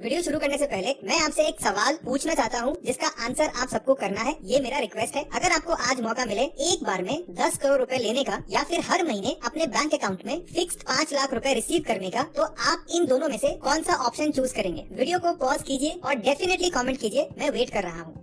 Video शुरू करने से पहले मैं आपसे एक सवाल पूछना चाहता हूं, जिसका आंसर आप सबको करना है। ये मेरा रिक्वेस्ट है। अगर आपको आज मौका मिले एक बार में 10 करोड़ रुपए लेने का या फिर हर महीने अपने बैंक अकाउंट में फिक्स्ड 5 लाख रुपए रिसीव करने का, तो आप इन दोनों में से कौन सा ऑप्शन चूज करेंगे? वीडियो को पॉज कीजिए और डेफिनेटली कॉमेंट कीजिए, मैं वेट कर रहा हूँ।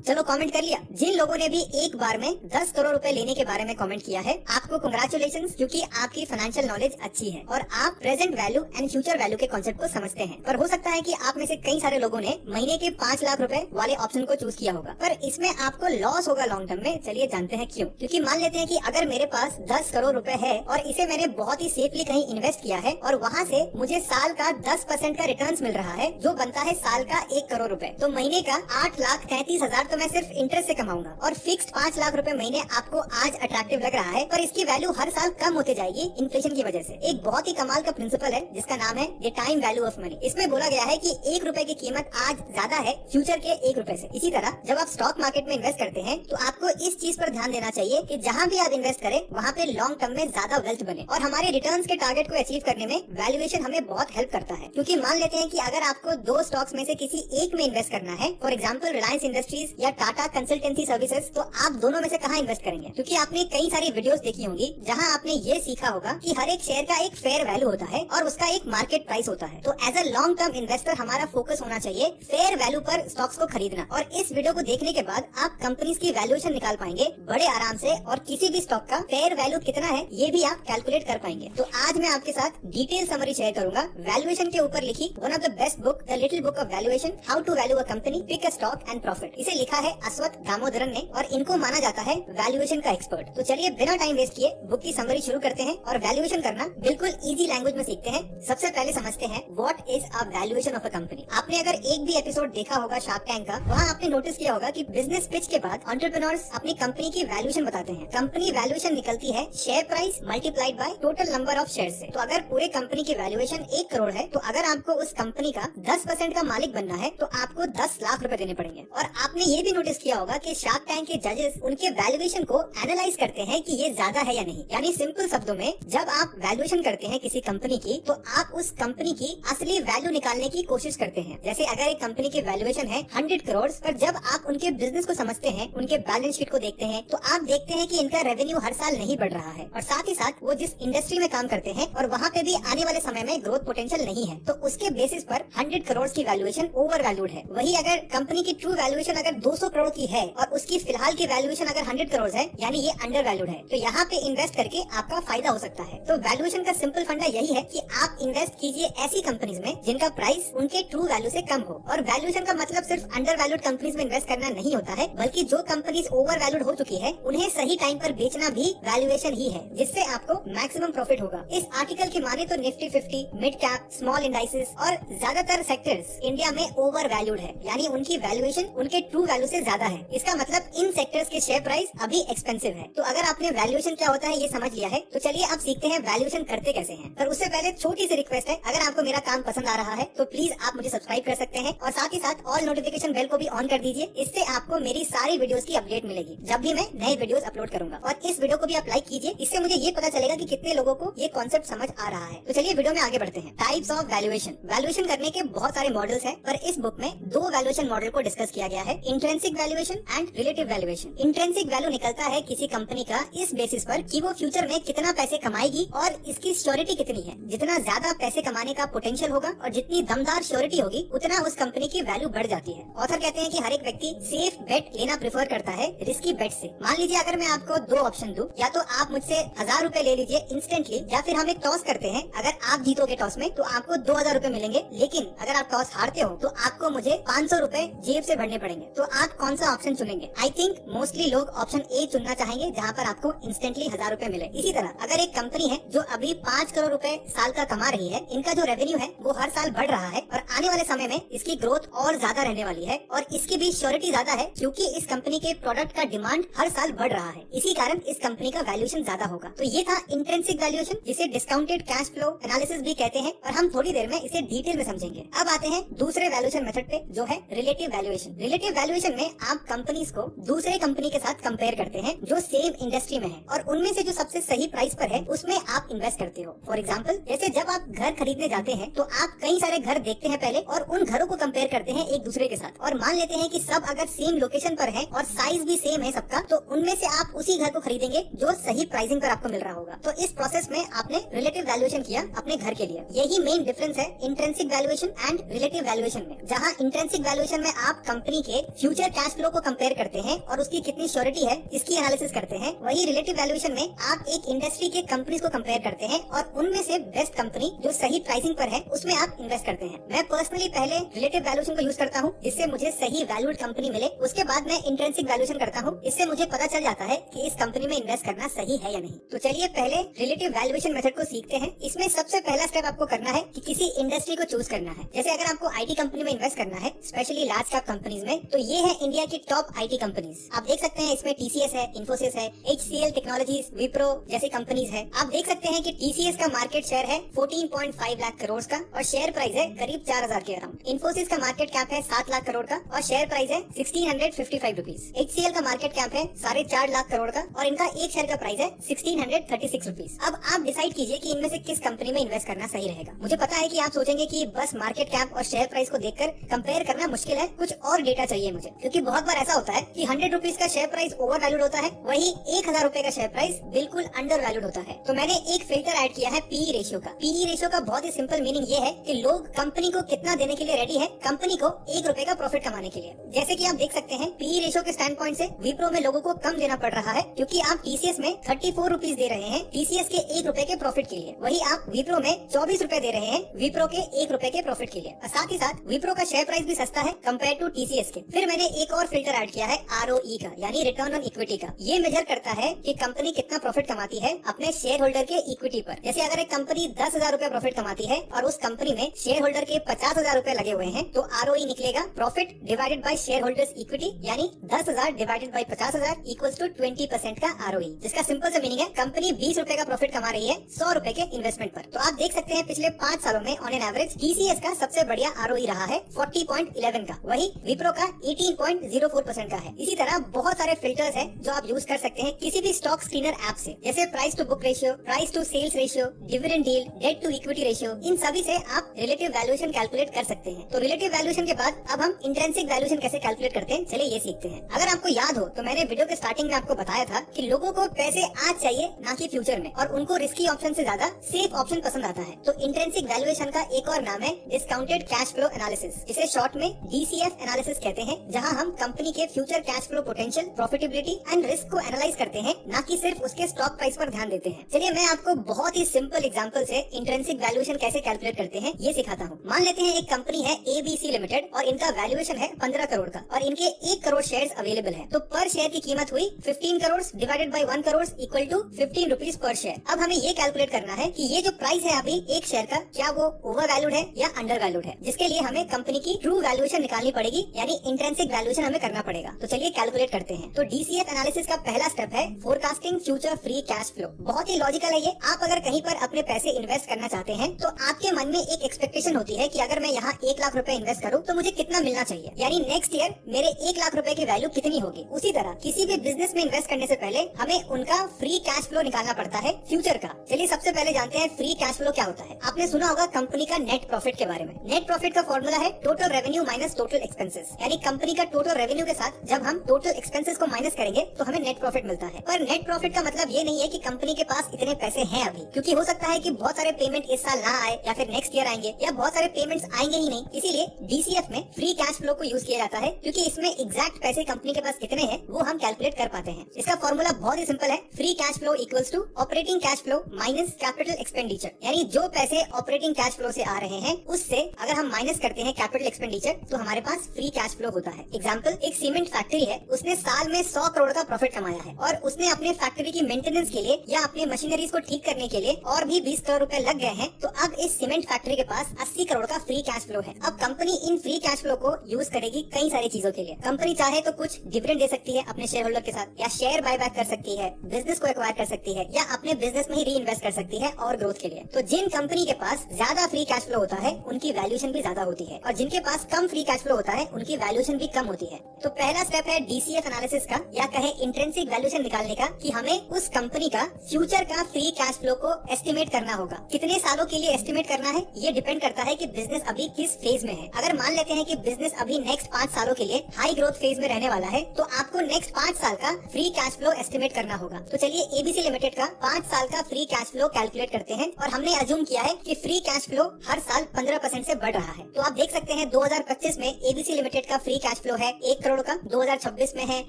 चलो कमेंट कर लिया। जिन लोगों ने भी एक बार में 10 करोड़ रुपए लेने के बारे में कमेंट किया है, आपको कांग्रेचुलेशंस, क्योंकि आपकी फाइनेंशियल नॉलेज अच्छी है और आप present value and future value के कॉन्सेप्ट को समझते हैं। पर हो सकता है कि आप में से कई सारे लोगों ने महीने के 5 लाख रुपए वाले ऑप्शन को चूज किया होगा, पर इसमें आपको लॉस होगा लॉन्ग टर्म में। चलिए जानते हैं क्यों। क्योंकि मान लेते हैं कि अगर मेरे पास 10 करोड़ रुपए है और इसे मैंने बहुत ही सेफली कहीं इन्वेस्ट किया है और वहाँ से मुझे साल का 10% का रिटर्न मिल रहा है, जो बनता है साल का 1 करोड़ रुपए। तो महीने का 8,33,000 तो मैं सिर्फ इंटरेस्ट कमाऊंगा और फिक्स्ड 5 लाख रुपए महीने आपको आज अट्रैक्टिव लग रहा है, पर इसकी वैल्यू हर साल कम होते जाएगी इन्फ्लेशन की वजह से। एक बहुत ही कमाल का प्रिंसिपल है जिसका नाम है the time value of money. इसमें बोला गया है कि 1 रुपए की कीमत आज ज्यादा है फ्यूचर के 1 रुपए से। इसी तरह जब आप स्टॉक मार्केट में इन्वेस्ट करते हैं तो आपको इस चीज पर ध्यान देना चाहिए कि जहाँ भी आप इन्वेस्ट करें वहाँ पे लॉन्ग टर्म में ज्यादा वेल्थ बने। और हमारे रिटर्न्स के टारगेट को अचीव करने में वैल्यूएशन हमें बहुत हेल्प करता है। क्योंकि मान लेते हैं कि अगर आपको 2 स्टॉक्स में से किसी एक में इन्वेस्ट करना है, फॉर एग्जाम्पल रिलायंस इंडस्ट्रीज या टाटा कंसल्टेंसी सर्विसेज, तो आप दोनों में से कहाँ इन्वेस्ट करेंगे? क्योंकि आपने कई सारी वीडियोस देखी होंगी जहां आपने ये सीखा होगा कि हर एक शेयर का एक फेयर वैल्यू होता है और उसका एक मार्केट प्राइस होता है। तो as a long term investor हमारा फोकस होना चाहिए फेयर वैल्यू पर स्टॉक्स को खरीदना। और इस वीडियो को देखने के बाद आप कंपनीज की वैल्यूएशन निकाल पाएंगे बड़े आराम से, और किसी भी स्टॉक का फेयर वैल्यू कितना है ये भी आप कैलकुलेट कर पाएंगे। तो आज मैं आपके साथ डिटेल समरी शेयर करूंगा वैल्यूएशन के ऊपर लिखी one of the best book, the little book of valuation, how to value a company, pick a stock and profit. इसे लिखा है अश्वत्थ दामोदरन ने और इनको माना जाता है वैल्यूएशन का एक्सपर्ट। तो चलिए बिना टाइम वेस्ट किए बुक की समरी शुरू करते हैं और वैल्यूएशन करना बिल्कुल इजी लैंग्वेज में सीखते हैं। सबसे पहले समझते हैं what is a valuation of a company. आपने अगर एक भी एपिसोड देखा होगा शार्क टैंक का, वहाँ आपने नोटिस किया होगा कि बिजनेस पिच के बाद एंटरप्रेन्योर्स अपनी कंपनी की वैल्यूएशन बताते हैं। कंपनी वैल्यूएशन निकलती है share price multiplied by total number of share से। तो अगर पूरे कंपनी की वैल्यूएशन 1 करोड़ है, तो अगर आपको उस कंपनी का 10% का मालिक बनना है तो आपको 10 लाख रुपए देने पड़ेंगे। और आपने ये भी नोटिस किया होगा कि शार्क टैंक के जजेस उनके वैल्यूएशन को एनालाइज करते हैं कि ये ज्यादा है या नहीं। यानी सिंपल शब्दों में, जब आप वैल्यूएशन करते हैं किसी कंपनी की, तो आप उस कंपनी की असली वैल्यू निकालने की कोशिश करते हैं। जैसे अगर एक कंपनी की वैल्यूएशन है 100 करोड़, पर जब आप उनके बिजनेस को समझते हैं, उनके बैलेंस शीट को देखते हैं, तो आप देखते हैं कि इनका रेवेन्यू हर साल नहीं बढ़ रहा है और साथ ही साथ वो जिस इंडस्ट्री में काम करते हैं और वहाँ पे भी आने वाले समय में ग्रोथ पोटेंशियल नहीं है, तो उसके बेसिस पर 100 करोड़ की वैल्यूएशन ओवर वैल्यूड है। वही अगर कंपनी की ट्रू वैल्यूएशन अगर 200 करोड़ की है और उसकी फिलहाल की वैल्यूएशन अगर 100 करोड़ है, यानी ये अंडर वैल्यूड है, तो यहाँ पे इन्वेस्ट करके आपका फायदा हो सकता है। तो वैल्यूएशन का सिंपल फंडा यही है कि आप इन्वेस्ट कीजिए ऐसी कंपनीज में जिनका प्राइस उनके ट्रू वैल्यू से कम हो। और वैल्यूएशन का मतलब सिर्फ अंडर वैल्यूड कंपनीज में इन्वेस्ट करना नहीं होता है, बल्कि जो कंपनीज ओवर वैल्यूड हो चुकी है उन्हें सही टाइम पर बेचना भी वैल्यूएशन ही है, जिससे आपको मैक्सिमम प्रॉफिट होगा। इस आर्टिकल की माने तो Nifty 50, mid cap, small indices और ज्यादातर सेक्टर्स इंडिया में ओवर वैल्यूड है, यानी उनकी वैल्यूएशन उनके ट्रू वैल्यू से ज्यादा है। इसका मतलब इन सेक्टर्स के शेयर प्राइस अभी एक्सपेंसिव है। तो अगर आपने वैल्यूएशन क्या होता है ये समझ लिया है, तो चलिए अब सीखते हैं वैल्यूएशन करते कैसे हैं। पर उससे पहले छोटी सी रिक्वेस्ट है, अगर आपको मेरा काम पसंद आ रहा है तो प्लीज आप मुझे सब्सक्राइब कर सकते हैं और साथ ही साथ ऑल नोटिफिकेशन बेल को भी ऑन कर दीजिए। इससे आपको मेरी सारी वीडियोस की अपडेट मिलेगी जब भी मैं नए वीडियोस अपलोड करूंगा। और इस वीडियो को भी आप लाइक कीजिए, इससे मुझे ये पता चलेगा कि कितने लोगों को ये कॉन्सेप्ट समझ आ रहा है। तो चलिए वीडियो में आगे बढ़ते हैं। Types of valuation. वैल्यूएशन करने के बहुत सारे मॉडल्स हैं, पर इस बुक में 2 वैल्यूएशन मॉडल को डिस्कस किया गया है, intrinsic valuation and relative valuation. Intrinsic value निकलता है किसी कंपनी का इस बेसिस पर कि वो फ्यूचर में कितना पैसे कमाएगी और इसकी श्योरिटी कितनी है। जितना ज्यादा पैसे कमाने का पोटेंशियल होगा और जितनी दमदार श्योरिटी होगी, उतना उस कंपनी की वैल्यू बढ़ जाती है। ऑथर कहते हैं कि हर एक व्यक्ति सेफ बेट लेना प्रेफर करता है रिस्की बेट से। मान लीजिए अगर मैं आपको 2 ऑप्शन दूं, या तो आप मुझसे 1000 रुपए ले लीजिए इंस्टेंटली, या फिर हम एक टॉस करते हैं। अगर आप जीतोगे टॉस में तो आपको 2000 रुपए मिलेंगे, लेकिन अगर आप टॉस हारते हो तो आपको मुझे 500 रुपए जेब से भरने पड़ेंगे। तो आप कौन सा ऑप्शन चुनेंगे? आई थिंक मोस्टली लोग ऑप्शन ए चुनना चाहेंगे, जहाँ पर आपको इंस्टेंटली 1000 रुपए मिले। इसी तरह अगर एक कंपनी है जो अभी 5 करोड़ रुपए साल का कमा रही है, इनका जो रेवेन्यू है वो हर साल बढ़ रहा है और आने वाले समय में इसकी ग्रोथ और ज्यादा रहने वाली है और इसकी भी श्योरिटी ज्यादा है, क्योंकि इस कंपनी के प्रोडक्ट का डिमांड हर साल बढ़ रहा है। इसी कारण इस कंपनी का वैल्यूएशन ज्यादा होगा। तो ये था इंट्रिंसिक वैल्यूएशन, जिसे डिस्काउंटेड कैश फ्लो एनालिसिस भी कहते हैं, और हम थोड़ी देर में इसे डिटेल में समझेंगे। अब आते हैं दूसरे वैल्यूएशन मेथड पे, जो है relative valuation. Relative valuation valuation में आप कंपनीज को दूसरे कंपनी के साथ कंपेयर करते हैं जो सेम इंडस्ट्री में है और उनमें से जो सबसे सही प्राइस पर है उसमें आप इन्वेस्ट करते हो। फॉर एग्जाम्पल, जैसे जब आप घर खरीदने जाते हैं तो आप कई सारे घर देखते हैं पहले और उन घरों को कंपेयर करते हैं एक दूसरे के साथ और मान लेते हैं कि सब अगर सेम लोकेशन पर है और साइज भी सेम है सबका, तो उनमें से आप उसी घर को खरीदेंगे जो सही प्राइसिंग पर आपको मिल रहा होगा। तो इस प्रोसेस में आपने रिलेटिव वैल्यूएशन किया अपने घर के लिए। यही मेन डिफरेंस है intrinsic valuation and relative valuation में। जहां इंट्रिंसिक वैल्यूएशन में आप कंपनी के फ्यूचर कैश फ्लो को कंपेयर करते हैं और उसकी कितनी श्योरिटी है इसकी एनालिसिस करते हैं, वही रिलेटिव वैल्यूएशन में आप एक इंडस्ट्री के कंपनीज को कंपेयर करते हैं और उनमें से बेस्ट कंपनी जो सही प्राइसिंग पर है उसमें आप इन्वेस्ट करते हैं। मैं पर्सनली पहले रिलेटिव वैल्यूएशन को यूज करता हूँ, इससे मुझे सही वैल्यूड कंपनी मिले। उसके बाद मैं इंट्रिंसिक वैल्यूएशन करता हूँ, इससे मुझे पता चल जाता है कि इस कंपनी में इन्वेस्ट करना सही है या नहीं। तो चलिए पहले रिलेटिव वैल्यूएशन मेथड को सीखते हैं। इसमें सबसे पहला स्टेप आपको करना है कि किसी इंडस्ट्री को चूज करना है। जैसे अगर आपको आईटी कंपनी में इन्वेस्ट करना है, स्पेशली लार्ज कैप कंपनीज में, तो ये है इंडिया की टॉप आईटी कंपनीज। आप देख सकते हैं इसमें टीसीएस है, इन्फोसिस है, HCL टेक्नोलॉजीज, विप्रो जैसी कंपनीज है। आप देख सकते हैं कि टीसीएस का मार्केट शेयर है 14.5 लाख करोड़ का और शेयर प्राइस है करीब 4000 के अराउंड। इन्फोसिस का मार्केट कैप है 7 लाख करोड़ का और शेयर प्राइस है 1655 रुपीज। HCL का मार्केट कैप है 4.5 लाख करोड़ का और इनका एक शेयर का प्राइस है 1636 रुपीज। अब आप डिसाइड कीजिए कि इनमें से किस कंपनी में इन्वेस्ट करना सही रहेगा। मुझे पता है कि आप सोचेंगे कि बस मार्केट कैप और शेयर प्राइस को देखकर कंपेयर करना मुश्किल है, कुछ और डेटा चाहिए मुझे, क्योंकि बहुत बार ऐसा होता है कि 100 रुपीज का शेयर प्राइस ओवर वैल्यूड होता है, वही 1000 रुपए का शेयर प्राइस बिल्कुल अंडर वैल्यूड होता है। तो मैंने एक फिल्टर ऐड किया है पीई रेशियो का। पीई रेशियो का बहुत ही सिंपल मीनिंग ये है कि लोग कंपनी को कितना देने के लिए रेडी है कंपनी को 1 रुपए का प्रॉफिट कमाने के लिए। जैसे कि आप देख सकते हैं पीई रेशियो के स्टैंड पॉइंट से विप्रो में लोगों को कम देना पड़ रहा है, क्योंकि आप टीसीएस में 34 रुपीज दे रहे हैं टीसीएस के 1 रुपए के प्रॉफिट के लिए, वही आप विप्रो में 24 रुपए दे रहे हैं विप्रो के 1 रुपए के प्रॉफिट के लिए। और साथ ही साथ विप्रो का शेयर प्राइस भी सस्ता है कंपेयर टू टीसीएस के। फिर मैंने एक और फिल्टर ऐड किया है ROE का, यानी रिटर्न ऑन इक्विटी का। ये मेजर करता है कि कंपनी कितना प्रॉफिट कमाती है अपने शेयर होल्डर के इक्विटी पर। जैसे अगर एक कंपनी 10,000 रुपए प्रॉफिट कमाती है और उस कंपनी में शेयर होल्डर के 50,000 रुपए लगे हुए हैं, तो ROE निकलेगा profit divided by share holders equity, यानी 10,000 डिवाइडेड बाय 50,000 इक्वल्स टू 20% का ROE, जिसका सिंपल सा मीनिंग है कंपनी 20 रुपए का प्रॉफिट कमा रही है 100 रुपए के इन्वेस्टमेंट पर। तो आप देख सकते हैं पिछले 5 सालों में ऑन एन एवरेज टीसीएस का सबसे बढ़िया ROE रहा है 40.11 का, वही विप्रो का 18.04% का है। इसी तरह बहुत सारे फिल्टर्स हैं जो आप यूज कर सकते हैं किसी भी स्टॉक स्क्रीनर ऐप से, जैसे price to book ratio, price to sales ratio, dividend yield, debt to equity ratio. इन सभी से आप रिलेटिव वैल्यूएशन कैलकुलेट कर सकते हैं। तो रिलेटिव वैल्यूएशन के बाद अब हम इंट्रिंसिक वैल्यूएशन कैसे कैलकुलेट करते हैं, चलिए ये सीखते हैं। अगर आपको याद हो तो मैंने वीडियो के स्टार्टिंग में आपको बताया था कि लोगों को पैसे आज चाहिए ना कि फ्यूचर में, और उनको रिस्की ऑप्शन से ज्यादा सेफ ऑप्शन पसंद आता है। तो इंट्रिंसिक वैल्यूएशन का एक और नाम है डिस्काउंटेड कैश फ्लो एनालिसिस, जिसे शॉर्ट में DCF एनालिसिस कहते हैं, जहां हम कंपनी के future cash flow potential, profitability and risk को एनालाइज करते हैं, ना कि सिर्फ उसके स्टॉक प्राइस पर ध्यान देते हैं। चलिए मैं आपको बहुत ही सिंपल एग्जांपल से इंट्रिंसिक वैल्यूएशन कैसे कैलकुलेट करते हैं ये सिखाता हूँ। मान लेते हैं एक कंपनी है ABC लिमिटेड और इनका वैल्यूएशन है 15 करोड़ का और इनके 1 करोड़ शेयर्स अवेलेबल है। तो पर शेयर की कीमत हुई 15 crore divided by 1 crore equal to 15 rupees पर शेयर। अब हमें ये कैलकुलेट करना है कि ये जो प्राइस है अभी एक शेयर का, क्या वो ओवर वैल्यूड है या अंडर वैल्यूड है, जिसके लिए हमें कंपनी की ट्रू वैल्यूएशन निकालनी पड़ेगी, यानी इंट्रिंसिक वैल्यूएशन हमें करना पड़ेगा। तो चलिए कैलकुलेट करते हैं। तो DCF एनालिसिस का पहला स्टेप है forecasting future free cash flow. बहुत ही लॉजिकल है ये। आप अगर कहीं पर अपने पैसे इन्वेस्ट करना चाहते हैं तो आपके मन में एक एक्सपेक्टेशन होती है कि अगर मैं यहाँ 1 लाख रुपए इन्वेस्ट करूँ तो मुझे कितना मिलना चाहिए, यानी नेक्स्ट ईयर मेरे 1 लाख रुपए की वैल्यू कितनी होगी। उसी तरह किसी भी बिजनेस में इन्वेस्ट करने से पहले हमें उनका फ्री कैश फ्लो निकालना पड़ता है फ्यूचर का। चलिए सबसे पहले जानते हैं फ्री कैश फ्लो क्या होता है। आपने सुना होगा कंपनी का नेट प्रॉफिट के बारे में। नेट प्रॉफिट का फॉर्मूला है total revenue minus total expenses, यानी कंपनी का टोटल रेवेन्यू के साथ जब हम टोटल एक्सपेंसेस को माइनस करेंगे तो हमें नेट प्रॉफिट मिलता है। पर नेट प्रॉफिट का मतलब ये नहीं है कि कंपनी के पास इतने पैसे हैं अभी, क्योंकि हो सकता है कि बहुत सारे पेमेंट इस साल ना आए या फिर नेक्स्ट ईयर आएंगे या बहुत सारे पेमेंट्स आएंगे ही नहीं। इसीलिए DCF में फ्री कैश फ्लो को यूज किया जाता है, क्योंकि इसमें एग्जैक्ट पैसे कंपनी के पास कितने हैं वो हम कैलकुलेट कर पाते हैं। इसका फॉर्मूला बहुत ही सिंपल है, free cash flow equals to operating cash flow minus capital expenditure, यानी जो पैसे ऑपरेटिंग कैश फ्लो से आ रहे हैं उससे अगर हम माइनस करते हैं कैपिटल एक्सपेंडिचर तो हमारे पास फ्री कैश फ्लो होता है। एग्जाम्पल, एक सीमेंट फैक्ट्री है, उसने साल में 100 करोड़ का प्रॉफिट कमाया है और उसने अपने फैक्ट्री की मेंटेनेंस के लिए या अपने मशीनरीज को ठीक करने के लिए और भी 20 करोड़ रुपए लग गए हैं तो अब इस सीमेंट फैक्ट्री के पास 80 करोड़ का फ्री कैश फ्लो है। अब company in free cash flow को यूज करेगी कई सारी चीजों के लिए। कंपनी चाहे तो कुछ डिविडेंड दे सकती है अपने शेयर होल्डर के साथ, या शेयर बायबैक कर सकती है, बिजनेस को एक्वायर कर सकती है, या अपने बिजनेस में ही री इन्वेस्ट कर सकती है और ग्रोथ के लिए। तो जिन कंपनी के पास ज्यादा फ्री कैश फ्लो होता है उनकी वैल्यूएशन भी ज्यादा होती है, और जिनके पास कम फ्री कैश फ्लो होता है उनकी वैल्यूएशन भी कम होती है। तो पहला स्टेप है DCF एनालिसिस का, या कहे इंट्रिंसिक वैल्यूएशन निकालने का, कि हमें उस कंपनी का फ्यूचर का फ्री कैश फ्लो को एस्टिमेट करना होगा। कितने सालों के लिए एस्टिमेट करना है ये डिपेंड करता है कि बिजनेस अभी किस फेज में है। अगर मान लेते हैं कि बिजनेस अभी नेक्स्ट 5 सालों के लिए हाई ग्रोथ फेज में रहने वाला है तो आपको नेक्स्ट 5 साल का फ्री कैश फ्लो एस्टिमेट करना होगा। तो चलिए ABC लिमिटेड का 5 साल का फ्री कैश फ्लो कैलकुलेट करते हैं, और हमने अज्यूम किया है कि फ्री कैश फ्लो हर साल 15% से बढ़ रहा है। तो आप देख सकते हैं 2025 में ABC लिमिटेड का फ्री कैश फ्लो है 1 करोड़ का, 2026 में है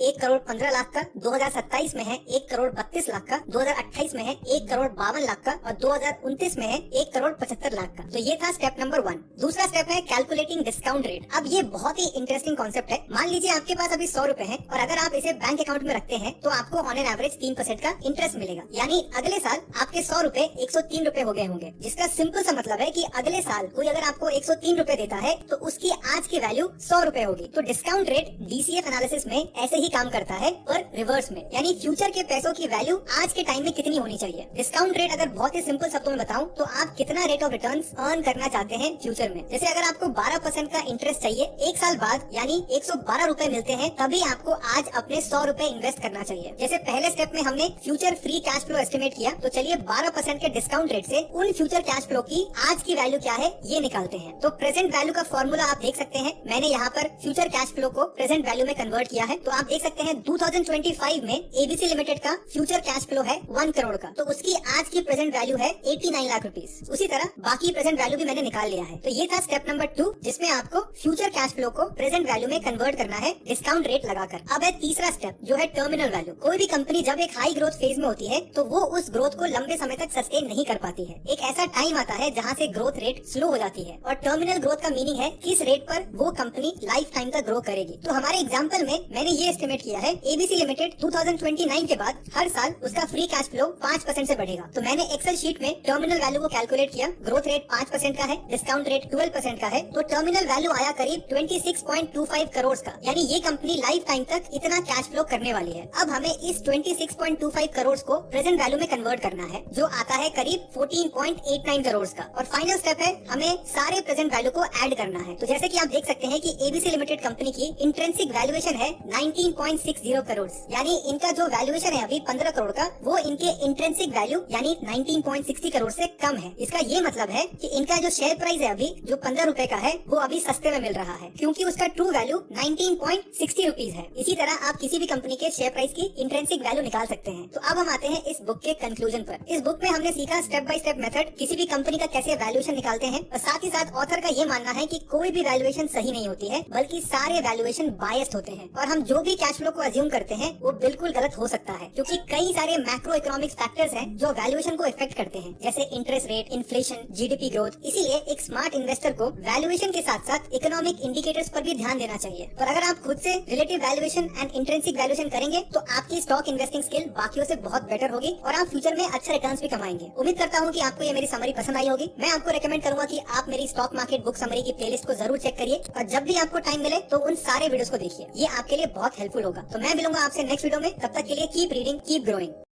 1 करोड़ 15 लाख का, 2027 में है 1 करोड़ 32 लाख का, 2028 में है 1 करोड़ 52 लाख का, और 2029 में है 1 करोड़ 75 लाख का। तो ये था स्टेप नंबर 1। दूसरा स्टेप है कैलकुलेटिंग डिस्काउंट रेट। अब ये बहुत ही इंटरेस्टिंग कॉन्सेप्ट है। मान लीजिए आपके पास अभी 100 रुपए है, और अगर आप इसे बैंक अकाउंट में रखते हैं तो आपको ऑन एन एवरेज 3% का इंटरेस्ट मिलेगा। यानी अगले साल आपके 100 रुपए 103 रुपए हो गए होंगे, जिसका सिंपल सा मतलब है कि अगले साल कोई अगर आपको 103 रुपए देता है तो उसकी आज की वैल्यू 100 रुपए होगी। तो डिस्काउंट रेट DCF एनालिसिस में ऐसे ही काम करता है, पर रिवर्स में, यानी फ्यूचर के पैसों की वैल्यू आज के टाइम में कितनी होनी चाहिए। डिस्काउंट रेट अगर बहुत ही सिंपल शब्दों में बताऊं तो आप कितना रेट ऑफ रिटर्न अर्न करना चाहते हैं फ्यूचर में। जैसे अगर आपको 12% का इंटरेस्ट चाहिए 1 साल बाद, यानी 112 रुपए मिलते हैं, तभी आपको आज अपने 100 रुपए इन्वेस्ट करना चाहिए। जैसे पहले स्टेप में हमने future free cash flow estimate किया, तो चलिए 12% के डिस्काउंट रेट से उन फ्यूचर कैश फ्लो की आज की वैल्यू क्या है ये निकालते हैं। तो प्रेजेंट वैल्यू का फॉर्मूला आप देख सकते हैं, मैंने यहाँ पर फ्यूचर कैश फ्लो को प्रेजेंट वैल्यू में कन्वर्ट किया है। तो आप देख सकते हैं 2025 में ABC लिमिटेड का फ्यूचर कैश फ्लो है 1 करोड़ का, तो उसकी आज की प्रेजेंट वैल्यू है 89 लाख रुपीस। उसी तरह बाकी प्रेजेंट वैल्यू भी मैंने निकाल लिया है। तो ये था स्टेप नंबर 2, जिसमें आपको फ्यूचर कैश फ्लो को प्रेजेंट वैल्यू में कन्वर्ट करना है डिस्काउंट रेट लगाकर। अब है तीसरा स्टेप, जो है टर्मिनल वैल्यू। कोई भी कंपनी जब एक हाई ग्रोथ फेज में होती है तो वो उस ग्रोथ को लंबे समय तक सस्टेन नहीं कर पाती है। एक ऐसा टाइम आता है जहाँ से ग्रोथ रेट स्लो हो जाती है, और टर्मिनल ग्रोथ का मीनिंग है किस रेट पर वो कंपनी लाइफ टाइम तक ग्रो करेगी। तो हमारे एग्जाम्पल में मैंने ये एस्टिमेट किया है ABC लिमिटेड 2029 के बाद हर साल उसका फ्री कैश फ्लो 5% से बढ़ेगा। तो मैंने एक्सेल शीट में टर्मिनल वैल्यू को कैलकुलेट किया। ग्रोथ रेट 5% का है, डिस्काउंट रेट 12% का है, तो टर्मिनल वैल्यू आया करीब 26.25 करोड़ का। यानी ये कंपनी लाइफ टाइम तक इतना कैश फ्लो करने वाली है। अब हमें इस 26.25 करोड़ को प्रेजेंट वैल्यू में कन्वर्ट करना है, जो आता है करीब 14.89 करोड़ का। और फाइनल स्टेप है हमें सारे प्रेजेंट वैल्यू को ऐड करना है। तो जैसे कि आप देख सकते हैं कि ABC लिमिटेड कंपनी की इंट्रिंसिक वैल्यूएशन है 19.60 करोड़, यानी इनका जो वैल्यूएशन है अभी 15 करोड़ का, वो इनके इंट्रिंसिक वैल्यू यानी 19.60 करोड़ से कम है। इसका ये मतलब है कि इनका जो शेयर प्राइस है अभी जो 15 रुपए का है वो अभी सस्ते में मिल रहा है, क्योंकि उसका ट्रू वैल्यू 19.60 रुपीज है। इसी तरह आप किसी भी कंपनी के शेयर प्राइस की इंट्रिंसिक वैल्यू निकाल सकते हैं। तो अब हम आते हैं इस बुक के कंक्लूजन पर। इस बुक में हमने सीखा स्टेप बाय स्टेप मेथड किसी भी कंपनी का कैसे वैल्यूएशन निकालते हैं, और साथ ही साथ ऑथर का ये मानना है कि कोई भी वैल्यूएशन सही नहीं होती है, बल्कि सारे वैल्यूएशन बायस्ड होते हैं, और हम जो भी कैश फ्लो को अज्यूम करते हैं वो बिल्कुल गलत हो सकता है, क्योंकि कई सारे मैक्रो इकोनॉमिक फैक्टर्स हैं जो वैल्यूएशन को इफेक्ट करते हैं, जैसे interest rate, inflation, GDP growth. इसीलिए एक स्मार्ट इन्वेस्टर को वैल्यूएशन के साथ साथ इकोनॉमिक इंडिकेटर्स पर भी ध्यान देना चाहिए। और अगर आप खुद से relative valuation and intrinsic valuation करेंगे तो आपकी स्टॉक इन्वेस्टिंग स्किल बाकियों से बहुत बेटर होगी, और आप फ्यूचर में अच्छा रिटर्न्स भी कमाएंगे। उम्मीद करता हूँ कि आपको ये मेरी समरी पसंद आई होगी। मैं आपको रेकमेंड करूंगा कि आप मेरी स्टॉक मार्केट बुक समरी की प्लेलिस्ट को जरूर चेक करिए, और जब भी आपको टाइम मिले तो उन सारे वीडियोस को देखिए। ये आपके लिए बहुत हेल्पफुल होगा। तो मैं मिलूंगा आपसे नेक्स्ट वीडियो में, तब तक के लिए कीप रीडिंग, कीप ग्रोइंग।